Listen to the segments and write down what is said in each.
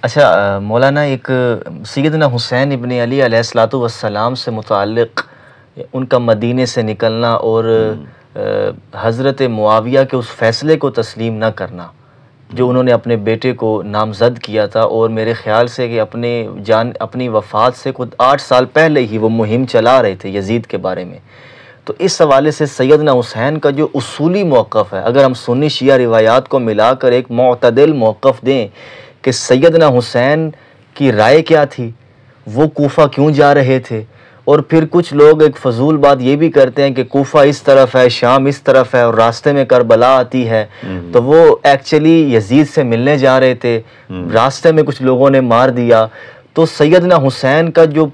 اچھا مولانا، ایک سیدنا حسین ابن علی علیہ الصلوۃ والسلام سے متعلق ان کا مدینے سے نکلنا اور حضرت معاویہ کے اس فیصلے کو تسلیم نہ کرنا جو انہوں نے اپنے بیٹے کو نامزد کیا تھا، اور میرے خیال سے کہ اپنی وفات سے خود 8 سال پہلے ہی وہ مہم چلا رہے تھے یزید کے بارے میں، تو اس حوالے سے سیدنا حسین کا جو اصولی موقف ہے، اگر ہم سنی شیعہ روایات کو ملا کر ایک معتدل موقف دیں کہ سیدنا حسین کی رائے کیا تھی، وہ کوفہ کیوں جا رہے تھے، اور پھر کچھ لوگ ایک فضول بات یہ بھی کرتے ہیں کہ کوفہ اس طرف ہے، شام اس طرف ہے، اور راستے میں کربلا آتی ہے، تو وہ ایکچولی یزید سے ملنے جا رہے تھے، راستے میں کچھ لوگوں نے مار دیا۔ تو سیدنا حسین کا جو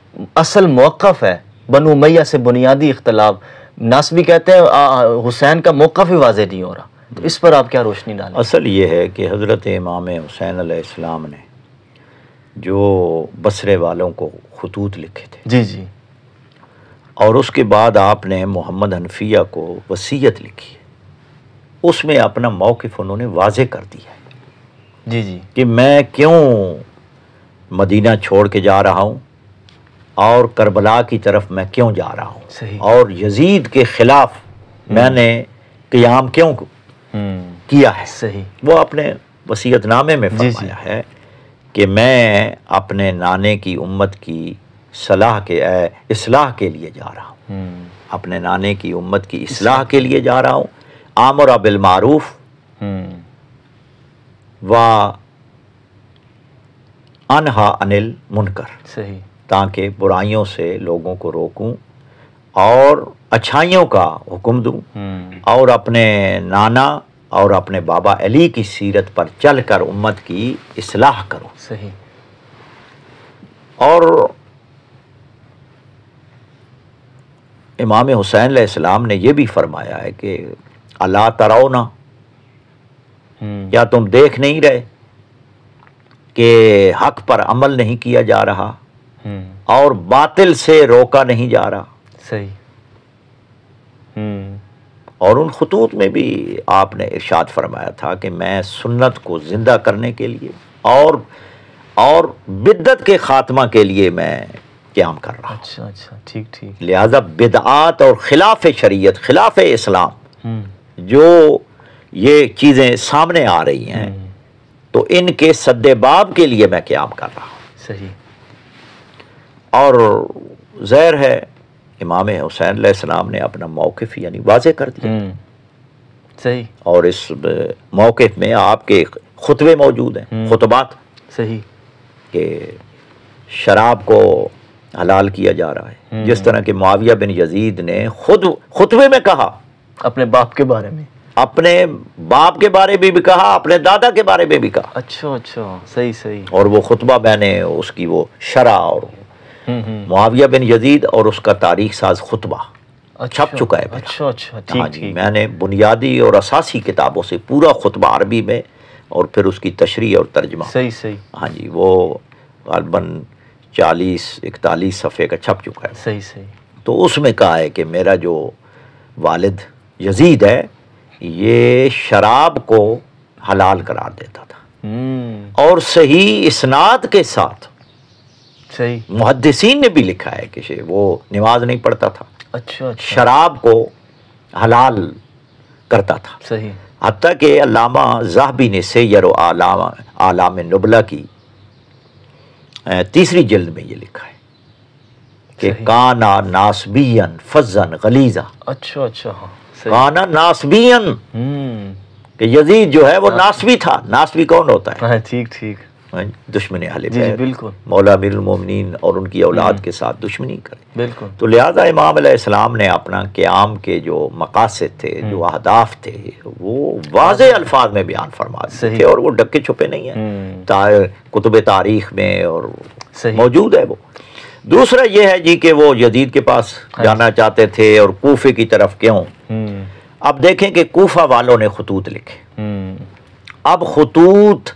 اصل موقف ہے بنو امیہ سے بنیادی اختلاف، ناصبی کہتے ہیں حسین کا موقف ہی واضح نہیں ہو رہا، تو اس پر آپ کیا روشنی ڈالیں؟ اصل یہ ہے کہ حضرت امام حسین علیہ السلام نے جو بصرے والوں کو خطوط لکھے تھے، جی جی، اور اس کے بعد آپ نے محمد حنفیہ کو وصیت لکھی ہے، اس میں اپنا موقف انہوں نے واضح کر دیا ہے جی جی، کہ میں کیوں مدینہ چھوڑ کے جا رہا ہوں اور کربلا کی طرف میں کیوں جا رہا ہوں، صحیح، اور یزید کے خلاف میں نے قیام کیوں کیا ہے۔ صحیح، وہ اپنے وصیت نامے میں جی فرمایا ہے کہ میں اپنے نانے کی امت کی اصلاح کے لیے جا رہا ہوں، اپنے نانے کی امت کی اصلاح کے لیے جا رہا ہوں، آمر بالمعروف و انہا عن المنکر، صحیح، تاکہ برائیوں سے لوگوں کو روکوں اور اچھائیوں کا حکم دوں، اور اپنے نانا اور اپنے بابا علی کی سیرت پر چل کر امت کی اصلاح کروں۔ صحیح، اور امام حسین علیہ السلام نے یہ بھی فرمایا ہے کہ الا ترون، کیا تم دیکھ نہیں رہے کہ حق پر عمل نہیں کیا جا رہا اور باطل سے روکا نہیں جا رہا۔ صحیح، اور ان خطوط میں بھی آپ نے ارشاد فرمایا تھا کہ میں سنت کو زندہ کرنے کے لیے اور بدعت کے خاتمہ کے لیے میں قیام کر رہا ہوں۔ اچھا اچھا، ٹھیک ٹھیک، لہذا بدعات اور خلاف شریعت، خلاف اسلام جو یہ چیزیں سامنے آ رہی ہیں، تو ان کے سد باب کے لیے میں قیام کر رہا ہوں۔ صحیح، اور ظاہر ہے امام حسین علیہ السلام نے اپنا موقف یعنی واضح کر دیا، صحیح، اور اس موقف میں آپ کے خطبے موجود ہیں، خطبات، صحیح، کہ شراب کو حلال کیا جا رہا ہے، جس طرح کہ معاویہ بن یزید نے خود خطبے میں کہا، اپنے باپ کے بارے میں، اپنے باپ کے بارے میں بھی کہا، اپنے دادا کے بارے میں بھی کہا، اچھا اچھا، صحیح صحیح، اور وہ خطبہ میں نے اس کی وہ شرح اور معاویہ بن یزید اور اس کا تاریخ ساز خطبہ چھپ چکا ہے میرا۔ اچھا اچھا، ہاں ٹھیک جی، ٹھیک، میں نے بنیادی اور اساسی کتابوں سے پورا خطبہ عربی میں اور پھر اس کی تشریح اور ترجمہ، صحیح صحیح، ہاں جی، وہ غالباً 40-41 صفحے کا چھپ چکا ہے۔ صحیح صحیح، تو اس میں کہا ہے کہ میرا جو والد یزید ہے یہ شراب کو حلال قرار دیتا تھا، اور صحیح اسناد کے ساتھ صحیح، محدثین نے بھی لکھا ہے کہ وہ نماز نہیں پڑھتا تھا، اچھا اچھا، شراب کو حلال کرتا تھا، صحیح، حتیٰ کہ علامہ ذہبی نے سیر و اعلام نبلہ کی 3 جلد میں یہ لکھا ہے کہ کانا ناسبین فزن غلیظا، اچھا اچھا، ہاں، کانا ناسبین، کہ یزید جو ہے وہ ناسبی تھا۔ ناسبی کون ہوتا ہے؟ ہاں، ٹھیک ٹھیک، دشمن اہل جی جی، بیت، بالکل مولا امیر المومنین اور ان کی اولاد کے ساتھ دشمنی کرے۔ بالکل، تو لہذا امام علیہ السلام نے اپنا قیام کے جو مقاصد تھے، جو اہداف تھے، وہ واضح الفاظ میں بیان فرما دیے تھے، اور وہ ڈکے چھپے نہیں ہیں، کتب تاریخ میں اور موجود ہے وہ۔ دوسرا یہ ہے جی کہ وہ یزید کے پاس جانا چاہتے تھے، اور کوفے کی طرف کیوں؟ اب دیکھیں کہ کوفہ والوں نے خطوط لکھے، اب خطوط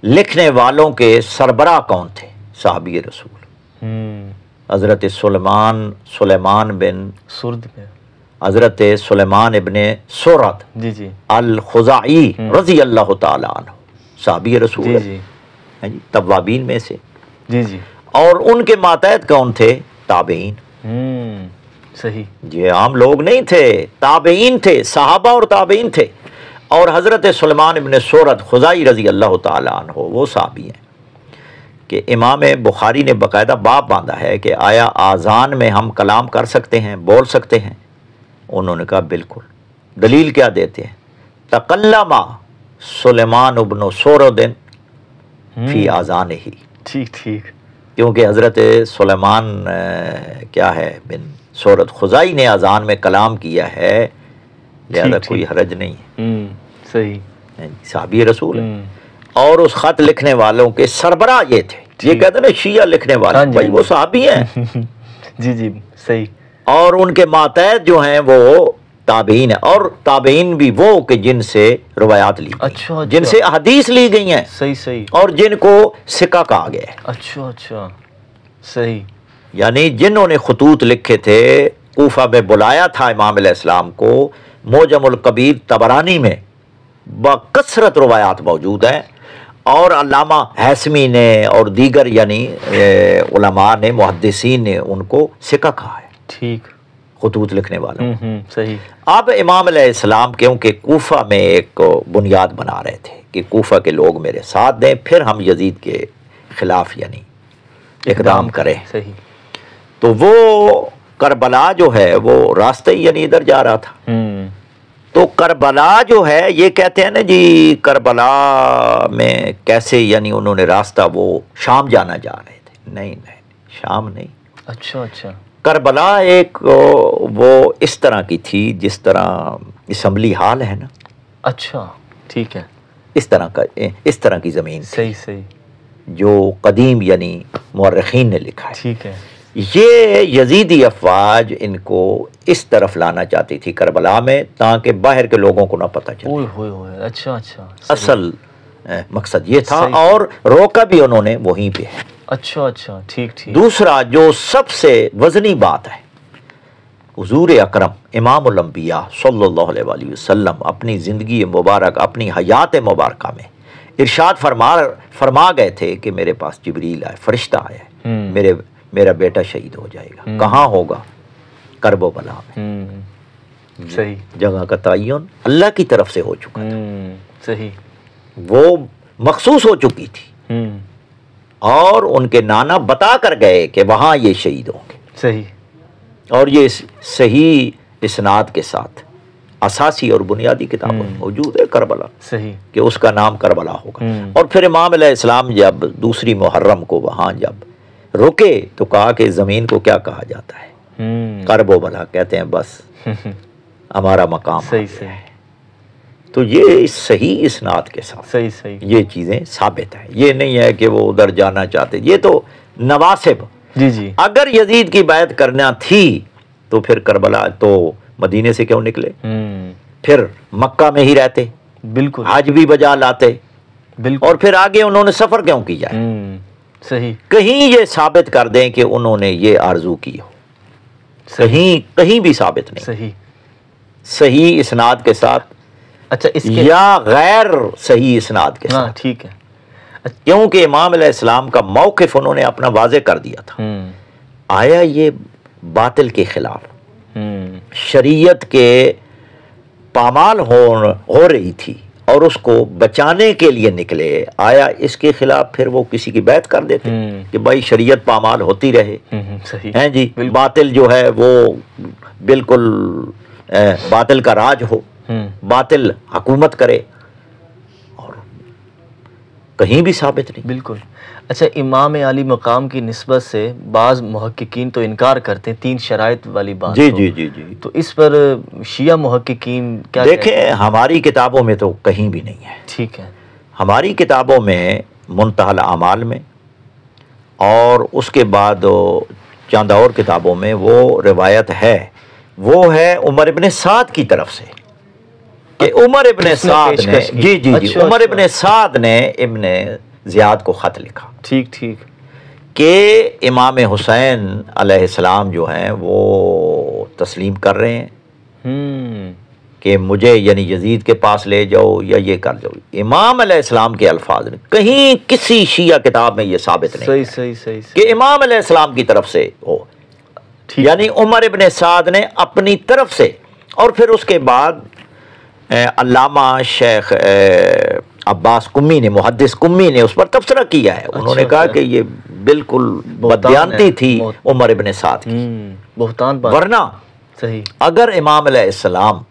لکھنے والوں کے سربراہ کون تھے؟ صحابی رسول حضرت سلیمان بن سرد میں، حضرت سلیمان ابن سورد جی جی، الخزاعی رضی اللہ تعالیٰ عنہ، صحابی رسول جی جی، جی توابین میں سے، جی جی، اور ان کے ماتحت کون تھے؟ تابعین۔ صحیح، یہ عام لوگ نہیں تھے، تابعین تھے، صحابہ اور تابعین تھے۔ اور حضرت سلیمان ابن سورد خزائی رضی اللہ تعالیٰ عنہ وہ صحابی ہیں کہ امام بخاری نے باقاعدہ باب باندھا ہے کہ آیا آذان میں ہم کلام کر سکتے ہیں، بول سکتے ہیں؟ انہوں نے کہا بالکل۔ دلیل کیا دیتے ہیں؟ تکلم سلیمان ابن سورد فی آذان ہی، ٹھیک ٹھیک، کیونکہ حضرت سلیمان کیا ہے بن سورد خزائی نے اذان میں کلام کیا ہے، لہذا کوئی حرج نہیں ہے۔ صحیح، صحابی رسول ہے۔ اور اس خط لکھنے والوں کے سربراہ یہ تھے، یہ کہتے ہیں نا شیعہ لکھنے والے، بھائی وہ صحابی ہیں۔ جی جی، صحیح۔ اور ان کے ماتحت جو ہیں وہ تابعین ہیں، اور تابعین بھی وہ کہ جن سے روایات لی گئی، اچھا، جن سے احادیث لی گئی ہیں، صحیح صحیح، اور جن کو سکہ کہا گیا ہے۔ اچھا اچھا، صحیح، یعنی جنہوں نے خطوط لکھے تھے، کوفہ میں بلایا تھا امام علیہ السلام کو، معجم الکبیر طبرانی میں بکثرت روایات موجود ہیں، اور علامہ حیثمی نے اور دیگر یعنی علماء نے، محدثین نے ان کو سکہ کہا ہے، ٹھیک، خطوط لکھنے والوں۔ صحیح۔ اب امام علیہ السلام کیونکہ کوفہ میں ایک بنیاد بنا رہے تھے کہ کوفہ کے لوگ میرے ساتھ دیں، پھر ہم یزید کے خلاف یعنی اقدام کریں، صحیح، تو وہ کربلا جو ہے وہ راستہ ہی یعنی ادھر جا رہا تھا۔ تو کربلا جو ہے یہ کہتے ہیں نا جی، کربلا میں کیسے یعنی انہوں نے راستہ وہ شام جانا جا رہے تھے، نہیں شام نہیں، اچھا اچھا، کربلا ایک وہ اس طرح کی تھی جس طرح اسمبلی ہال ہے نا، اچھا ٹھیک ہے، اس طرح کی زمین تھی، صحیح صحیح، جو قدیم یعنی مورخین نے لکھا ہے۔ ٹھیک ہے، یہ یزیدی افواج ان کو اس طرف لانا چاہتی تھی کربلا میں، تاکہ باہر کے لوگوں کو نہ پتہ چلے۔ اوئے ہوئے ہوئے، اچھا اچھا، اصل مقصد یہ تھا، صحیح، اور روکا بھی انہوں نے وہیں پہ ہے۔ اچھا اچھا، ٹھیک ٹھیک، دوسرا جو سب سے وزنی بات ہے، حضور اکرم امام الانبیاء صلی اللہ علیہ وآلہ وسلم اپنی زندگی مبارک، اپنی حیات مبارکہ میں ارشاد فرما گئے تھے کہ میرے پاس جبریل آئے، فرشتہ آئے، میرا بیٹا شہید ہو جائے گا۔ کہاں ہوگا؟ کرب و بلا میں۔ صحیح، جگہ کا تعین اللہ کی طرف سے ہو چکا تھا، صحیح، وہ مخصوص ہو چکی تھی، اور ان کے نانا بتا کر گئے کہ وہاں یہ شہید ہوں گے۔ صحیح، اور یہ صحیح اسناد کے ساتھ اساسی اور بنیادی کتابوں میں موجود ہے کربلا، صحیح، کہ اس کا نام کربلا ہوگا۔ اور پھر امام علیہ السلام جب دوسری محرم کو وہاں جب رکے تو کہا کہ زمین کو کیا کہا جاتا ہے؟ کرب و بلا کہتے ہیں، بس ہمارا مقام آ صحیح گیا ہے۔ تو یہ صحیح اسناد کے ساتھ صحیح صحیح، یہ چیزیں ثابت ہیں، یہ نہیں ہے کہ وہ ادھر جانا چاہتے، یہ تو نواسب۔ جی جی، اگر یزید کی بیعت کرنا تھی تو پھر کربلا تو مدینے سے کیوں نکلے؟ پھر مکہ میں ہی رہتے، بالکل، حج بھی بجا لاتے، بالکل، اور پھر آگے انہوں نے سفر کیوں کیا؟ صحیح، کہیں یہ ثابت کر دیں کہ انہوں نے یہ آرزو کی ہو، کہیں بھی ثابت نہیں، صحیح، صحیح اسناد کے ساتھ اچھا، اس کے یا غیر صحیح اسناد کے ہاں ساتھ، ٹھیک ہے، کیونکہ امام علیہ السلام کا موقف انہوں نے اپنا واضح کر دیا تھا۔ آیا یہ باطل کے خلاف شریعت کے پامال ہو رہی تھی اور اس کو بچانے کے لیے نکلے، آیا اس کے خلاف پھر وہ کسی کی بیعت کر دیتے کہ بھائی شریعت پامال ہوتی رہے؟ صحیح ہیں جی، باطل جو ہے وہ بالکل باطل کا راج ہو، باطل حکومت کرے، اور کہیں بھی ثابت نہیں۔ بالکل۔ اچھا، امام عالی مقام کی نسبت سے بعض محققین تو انکار کرتے ہیں، 3 شرائط والی بات، جی جی جی جی، تو اس پر شیعہ محققین کیا دیکھیں ہماری کتابوں میں تو کہیں بھی نہیں ہے۔ ٹھیک ہے، ہماری کتابوں میں منتہی الاعمال میں اور اس کے بعد چند اور کتابوں میں وہ روایت ہے، وہ ہے عمر ابن سعد کی طرف سے، کہ عمر ابن سعد نے جی عمر ابن سعد نے ابن زیاد کو خط لکھا، ٹھیک ٹھیک، کہ امام حسین علیہ السلام جو ہیں وہ تسلیم کر رہے ہیں، کہ مجھے یعنی یزید کے پاس لے جاؤ یا یہ کر جاؤ. امام علیہ السلام کے الفاظ نے کہیں کسی شیعہ کتاب میں یہ ثابت نہیں صحیح کہ امام علیہ السلام کی طرف سے ہو. یعنی عمر ابن سعد نے اپنی طرف سے. اور پھر اس کے بعد علامہ شیخ عباس قمی نے، محدث قمی نے اس پر تبصرہ کیا ہے. انہوں نے کہا کہ یہ بالکل بدیانتی تھی عمر ابن سعد کی، بہتان بات. ورنہ صحیح اگر امام علیہ السلام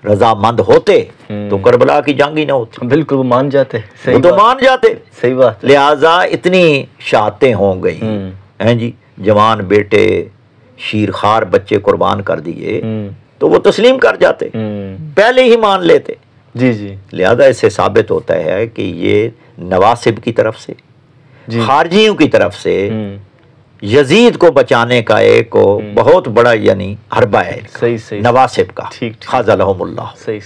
رضامند ہوتے تو کربلا کی جنگ ہی نہ ہوتی. بالکل وہ مان جاتے. وہ تو مان جاتے. صحیح بات. لہٰذا اتنی شہادتیں ہوں گئی ہیں جی، جوان بیٹے شیرخوار بچے قربان کر دیے تو وہ تسلیم کر جاتے، پہلے ہی مان لیتے. جی لہذا اس سے ثابت ہوتا ہے کہ یہ نواسب کی طرف سے، خارجیوں کی طرف سے یزید کو بچانے کا ایک بہت بڑا یعنی حربہ ہے صحیح نواسب کا. ٹھیک خاض لہم اللہ. صحیح